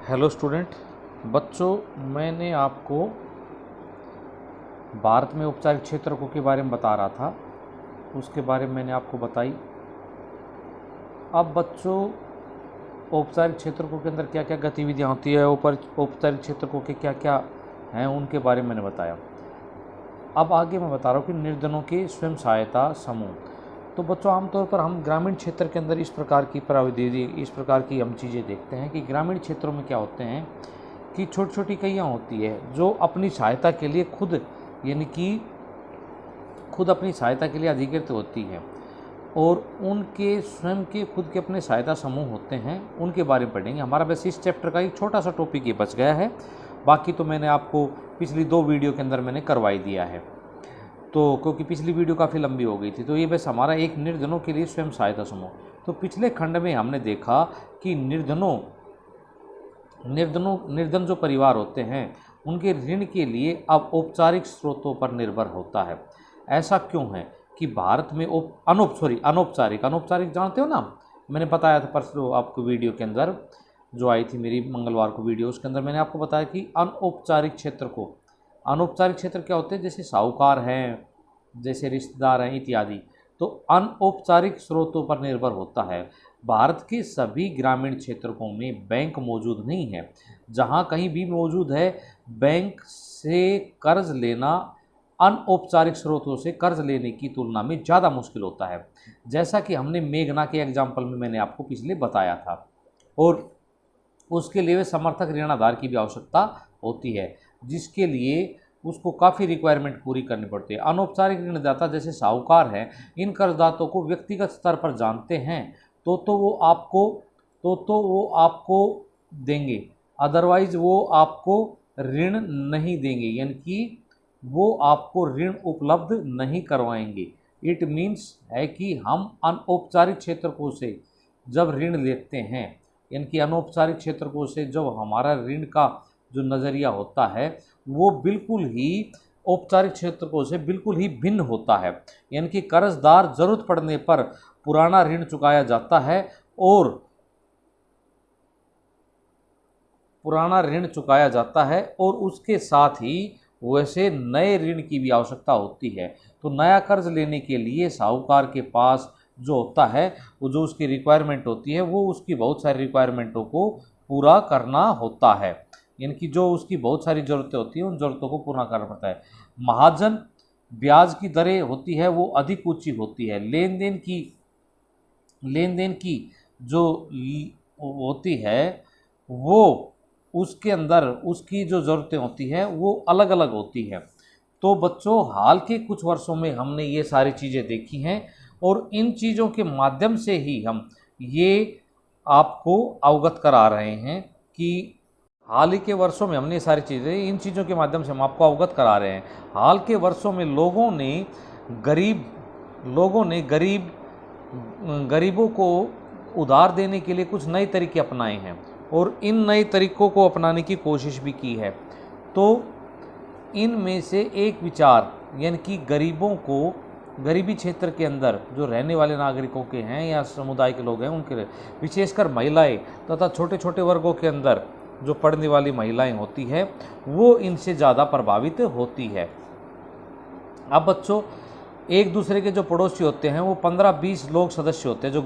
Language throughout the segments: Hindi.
हेलो स्टूडेंट बच्चों, मैंने आपको भारत में औपचारिक क्षेत्रकों के बारे में बता रहा था। उसके बारे में मैंने आपको बताई। अब बच्चों, औपचारिक क्षेत्रकों के अंदर क्या क्या गतिविधियां होती है, औपचारिक क्षेत्रकों के क्या क्या हैं, उनके बारे में मैंने बताया। अब आगे मैं बता रहा हूँ कि निर्धनों के स्वयं सहायता समूह। तो बच्चों, आमतौर पर हम ग्रामीण क्षेत्र के अंदर इस प्रकार की प्राविधिक इस प्रकार की हम चीज़ें देखते हैं कि ग्रामीण क्षेत्रों में क्या होते हैं कि छोटी छोटी इकाइयाँ होती है जो अपनी सहायता के लिए खुद अपनी सहायता के लिए अधिकृत होती हैं, और उनके स्वयं के खुद के अपने सहायता समूह होते हैं। उनके बारे में पढ़ेंगे। हमारा वैसे इस चैप्टर का एक छोटा सा टॉपिक ये बच गया है, बाकी तो मैंने आपको पिछली 2 वीडियो के अंदर मैंने करवाई दिया है। तो क्योंकि पिछली वीडियो काफ़ी लंबी हो गई थी, तो ये बस हमारा एक निर्धनों के लिए स्वयं सहायता समूह। तो पिछले खंड में हमने देखा कि निर्धन जो परिवार होते हैं उनके ऋण के लिए अब औपचारिक स्रोतों पर निर्भर होता है। ऐसा क्यों है कि भारत में अनौपचारिक जानते हो ना, मैंने बताया था परसों आपको वीडियो के अंदर जो आई थी मेरी मंगलवार को वीडियो, उसके अंदर मैंने आपको बताया कि अनौपचारिक क्षेत्र क्या होते हैं, जैसे साहूकार हैं, जैसे रिश्तेदार हैं इत्यादि। तो अनौपचारिक स्रोतों पर निर्भर होता है। भारत के सभी ग्रामीण क्षेत्रों में बैंक मौजूद नहीं है। जहां कहीं भी मौजूद है, बैंक से कर्ज लेना अनौपचारिक स्रोतों से कर्ज लेने की तुलना में ज़्यादा मुश्किल होता है, जैसा कि हमने मेघना के एग्जाम्पल में मैंने आपको पिछले बताया था। और उसके लिए समर्थक ऋणाधार की भी आवश्यकता होती है, जिसके लिए उसको काफ़ी रिक्वायरमेंट पूरी करनी पड़ती है। अनौपचारिक ऋणदाता जैसे साहूकार हैं, इन कर्जदातों को व्यक्तिगत स्तर पर जानते हैं तो वो आपको देंगे, अदरवाइज वो आपको ऋण नहीं देंगे, यानी कि वो आपको ऋण उपलब्ध नहीं करवाएंगे। इट मीन्स है कि हम अनौपचारिक क्षेत्रकों से जब ऋण लेते हैं, यानी कि अनौपचारिक क्षेत्रकों से जब हमारा ऋण का जो नज़रिया होता है वो बिल्कुल ही औपचारिक क्षेत्रकों से बिल्कुल ही भिन्न होता है। यानी कि कर्जदार जरूरत पड़ने पर पुराना ऋण चुकाया जाता है और उसके साथ ही वैसे नए ऋण की भी आवश्यकता होती है। तो नया कर्ज लेने के लिए साहूकार के पास जो होता है, वो जो उसकी रिक्वायरमेंट होती है, वो उसकी बहुत सारी रिक्वायरमेंटों को पूरा करना होता है। यानी कि जो उसकी बहुत सारी ज़रूरतें होती हैं, उन ज़रूरतों को पूरा करना पड़ता है। महाजन ब्याज की दरें होती है वो अधिक ऊंची होती है। लेन देन की जो होती है वो उसके अंदर उसकी जो ज़रूरतें होती हैं वो अलग अलग होती हैं। तो बच्चों, हाल के कुछ वर्षों में हमने ये सारी चीज़ें देखी हैं, और इन चीज़ों के माध्यम से ही हम ये आपको अवगत करा रहे हैं कि हाल ही के वर्षों में हमने सारी चीज़ें इन चीज़ों के माध्यम से हम आपको अवगत करा रहे हैं। हाल के वर्षों में गरीबों को उधार देने के लिए कुछ नए तरीके अपनाए हैं, और इन नए तरीकों को अपनाने की कोशिश भी की है। तो इनमें से एक विचार, यानी कि गरीबी क्षेत्र के अंदर जो रहने वाले नागरिकों के हैं या समुदाय के लोग हैं, उनके विशेषकर महिलाएं तथा छोटे छोटे वर्गों के अंदर जो पढ़ने वाली महिलाएं होती है, वो इनसे ज़्यादा प्रभावित होती है। अब बच्चों, एक दूसरे के जो पड़ोसी होते हैं वो 15-20 लोग सदस्य होते हैं, जो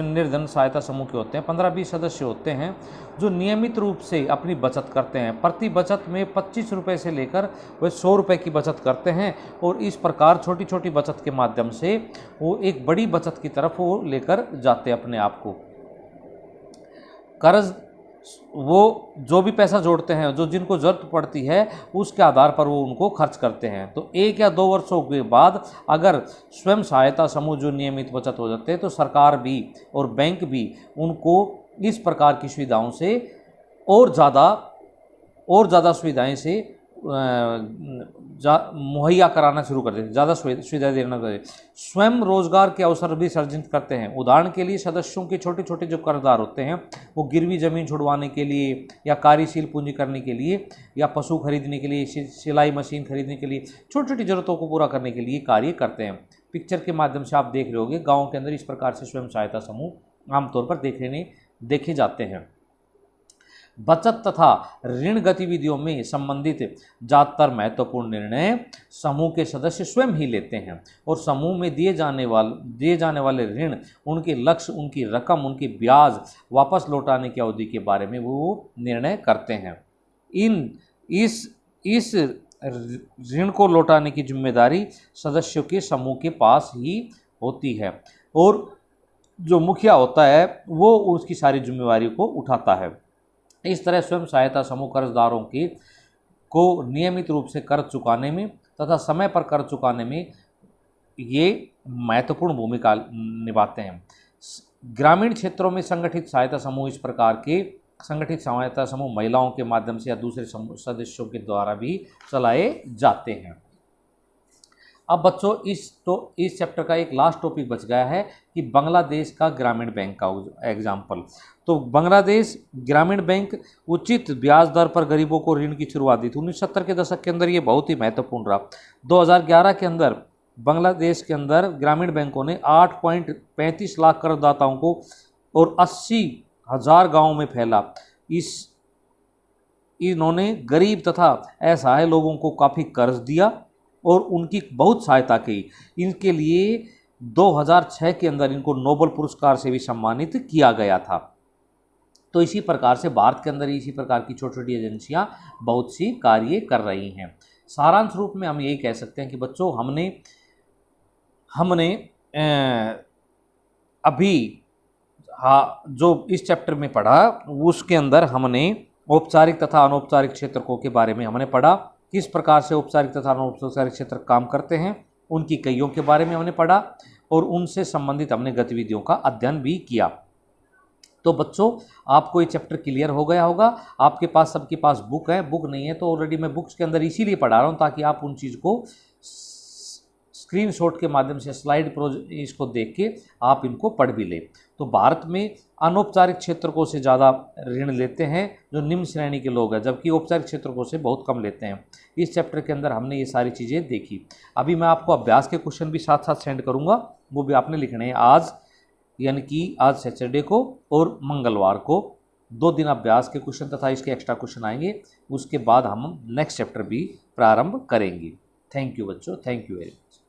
निर्धन सहायता समूह के होते हैं। 15-20 सदस्य होते हैं जो नियमित रूप से अपनी बचत करते हैं। प्रति बचत में 25 रुपये से लेकर वे 100 रुपये की बचत करते हैं, और इस प्रकार छोटी छोटी बचत के माध्यम से वो एक बड़ी बचत की तरफ वो लेकर जाते हैं अपने आप को। कर्ज वो जो भी पैसा जोड़ते हैं, जो जिनको ज़रूरत पड़ती है, उसके आधार पर वो उनको खर्च करते हैं। तो 1 या 2 वर्षों के बाद अगर स्वयं सहायता समूह जो नियमित बचत हो जाते हैं, तो सरकार भी और बैंक भी उनको इस प्रकार की सुविधाओं से और ज़्यादा सुविधाएं से मुहैया कराना शुरू कर देते, ज़्यादा सुविधाएं देना शुरू कर देते। स्वयं रोजगार के अवसर भी सृजित करते हैं। उदाहरण के लिए सदस्यों के छोटे छोटे जो कर्जदार होते हैं, वो गिरवी जमीन छुड़वाने के लिए या कार्यशील पूंजी करने के लिए या पशु खरीदने के लिए, सिलाई मशीन खरीदने के लिए, छोटी छोटी जरूरतों को पूरा करने के लिए कार्य करते हैं। पिक्चर के माध्यम से आप देख रहे होंगे, गाँव के अंदर इस प्रकार से स्वयं सहायता समूह आमतौर पर देखे जाते हैं। बचत तथा ऋण गतिविधियों में संबंधित ज्यादातर महत्वपूर्ण निर्णय समूह के सदस्य स्वयं ही लेते हैं और समूह में दिए जाने वाले ऋण, उनके लक्ष्य, उनकी रकम, उनकी ब्याज वापस लौटाने की अवधि के बारे में वो निर्णय करते हैं। इस ऋण को लौटाने की जिम्मेदारी सदस्यों के समूह के पास ही होती है और जो मुखिया होता है वो उसकी सारी जिम्मेदारी को उठाता है। इस तरह स्वयं सहायता समूह कर्जदारों को नियमित रूप से कर्ज चुकाने में तथा समय पर कर्ज चुकाने में ये महत्वपूर्ण भूमिका निभाते हैं। ग्रामीण क्षेत्रों में संगठित सहायता समूह इस प्रकार के संगठित सहायता समूह महिलाओं के माध्यम से या दूसरे सदस्यों के द्वारा भी चलाए जाते हैं। अब बच्चों इस चैप्टर का एक लास्ट टॉपिक बच गया है कि बांग्लादेश का ग्रामीण बैंक का एग्जाम्पल। तो बांग्लादेश ग्रामीण बैंक उचित ब्याज दर पर गरीबों को ऋण की शुरुआत दी थी। 1970 के दशक के अंदर ये बहुत ही महत्वपूर्ण रहा। 2011 के अंदर बांग्लादेश के अंदर ग्रामीण बैंकों ने 8.35 लाख कर्जदाताओं को और 80,000 गाँवों में फैला इन्होंने गरीब तथा असहाय लोगों को काफ़ी कर्ज दिया और उनकी बहुत सहायता की। इनके लिए 2006 के अंदर इनको नोबेल पुरस्कार से भी सम्मानित किया गया था। तो इसी प्रकार से भारत के अंदर इसी प्रकार की छोटी छोटी एजेंसियां बहुत सी कार्य कर रही हैं। सारांश रूप में हम यही कह सकते हैं कि बच्चों हमने अभी जो इस चैप्टर में पढ़ा उसके अंदर हमने औपचारिक तथा अनौपचारिक क्षेत्रकों के बारे में हमने पढ़ा, किस प्रकार से औपचारिक तथा अनौपचारिक क्षेत्र काम करते हैं, उनकी कईयों के बारे में हमने पढ़ा और उनसे संबंधित हमने गतिविधियों का अध्ययन भी किया। तो बच्चों आपको ये चैप्टर क्लियर हो गया होगा। आपके पास सबके पास बुक है, बुक नहीं है तो ऑलरेडी मैं बुक्स के अंदर इसीलिए पढ़ा रहा हूँ ताकि आप उन चीज़ को स्क्रीनशॉट के माध्यम से स्लाइड इसको देख के आप इनको पढ़ भी लें। तो भारत में अनौपचारिक क्षेत्रकों से ज़्यादा ऋण लेते हैं जो निम्न श्रेणी के लोग हैं, जबकि औपचारिक क्षेत्रकों से बहुत कम लेते हैं। इस चैप्टर के अंदर हमने ये सारी चीज़ें देखी। अभी मैं आपको अभ्यास के क्वेश्चन भी साथ साथ सेंड करूँगा, वो भी आपने लिखने हैं आज, यानी कि आज सैटरडे को और मंगलवार को 2 दिन अभ्यास के क्वेश्चन तथा इसके एक्स्ट्रा क्वेश्चन आएंगे। उसके बाद हम नेक्स्ट चैप्टर भी प्रारंभ करेंगे। थैंक यू बच्चों, थैंक यू वेरी मच।